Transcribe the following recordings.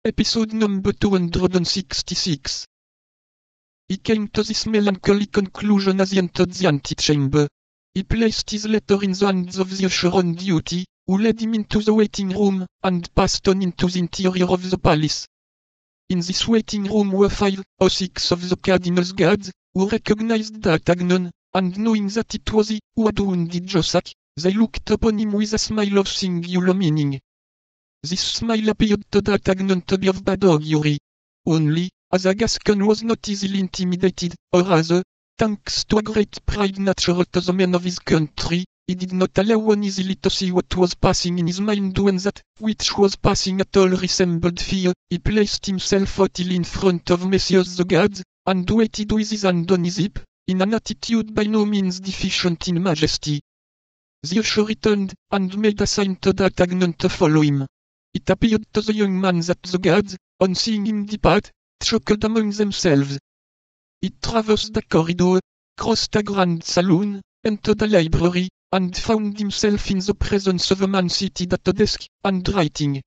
Episode number 266. He came to this melancholy conclusion as he entered the antechamber. He placed his letter in the hands of the usher on duty, who led him into the waiting room, and passed on into the interior of the palace. In this waiting room were 5 or 6 of the cardinal's guards, who recognized D'Artagnan, and knowing that it was he who had wounded Jussac, they looked upon him with a smile of singular meaning. This smile appeared to D'Artagnan to be of bad augury. Only, as a Gascon was not easily intimidated, or rather, thanks to a great pride natural to the men of his country, he did not allow one easily to see what was passing in his mind when that which was passing at all resembled fear. He placed himself haughtily in front of Messieurs the guards, and waited with his hand on his hip, in an attitude by no means deficient in majesty. The usher returned, and made a sign to D'Artagnan to follow him. It appeared to the young man that the guards, on seeing him depart, chuckled among themselves. He traversed the corridor, crossed a grand saloon, entered a library, and found himself in the presence of a man seated at a desk, and writing.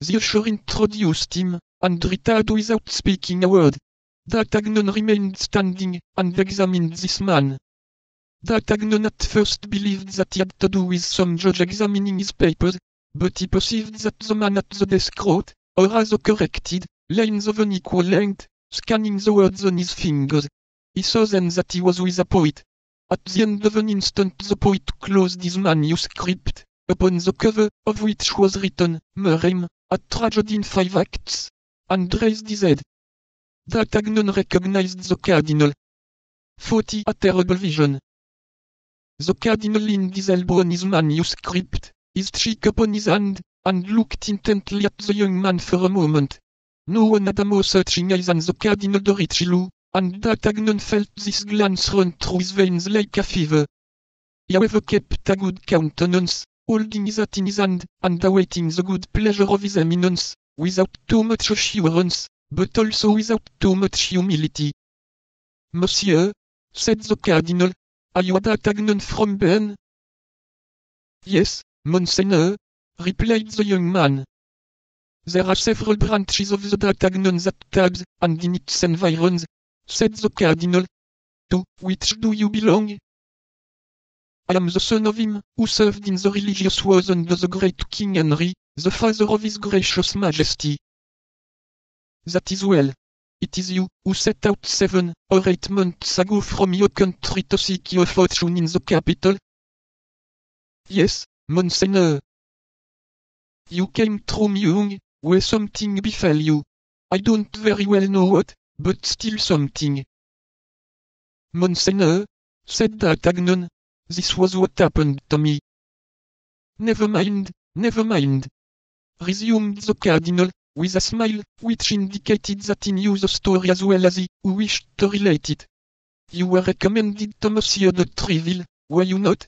The usher introduced him, and retired without speaking a word. D'Artagnan remained standing, and examined this man. D'Artagnan at first believed that he had to do with some judge examining his papers, but he perceived that the man at the desk wrote, or rather corrected, lines of unequal length, scanning the words on his fingers. He saw then that he was with a poet. At the end of an instant the poet closed his manuscript, upon the cover of which was written, Merim, a tragedy in 5 acts, and raised his head. D'Artagnan recognized the cardinal. 40. A terrible vision. The cardinal leaned his elbow on his manuscript, his cheek upon his hand, and looked intently at the young man for a moment. No one had a more searching eye than the Cardinal de Richelieu, and D'Artagnan felt this glance run through his veins like a fever. He however kept a good countenance, holding his hat in his hand, and awaiting the good pleasure of his eminence, without too much assurance, but also without too much humility. Monsieur, said the Cardinal, are you D'Artagnan from Bern? Yes, Monseigneur, replied the young man. There are several branches of the D'Artagnan at Tarbes, and in its environs, said the Cardinal. To which do you belong? I am the son of him who served in the religious wars under the great King Henry, the father of his gracious majesty. That is well. It is you who set out 7 or 8 months ago from your country to seek your fortune in the capital? Yes, Monseigneur. You came through Meung, where something befell you. I don't very well know what, but still something. Monseigneur, said D'Artagnan, this was what happened to me. Never mind, resumed the Cardinal, with a smile which indicated that he knew the story as well as he who wished to relate it. You were recommended to Monsieur de Tréville, were you not?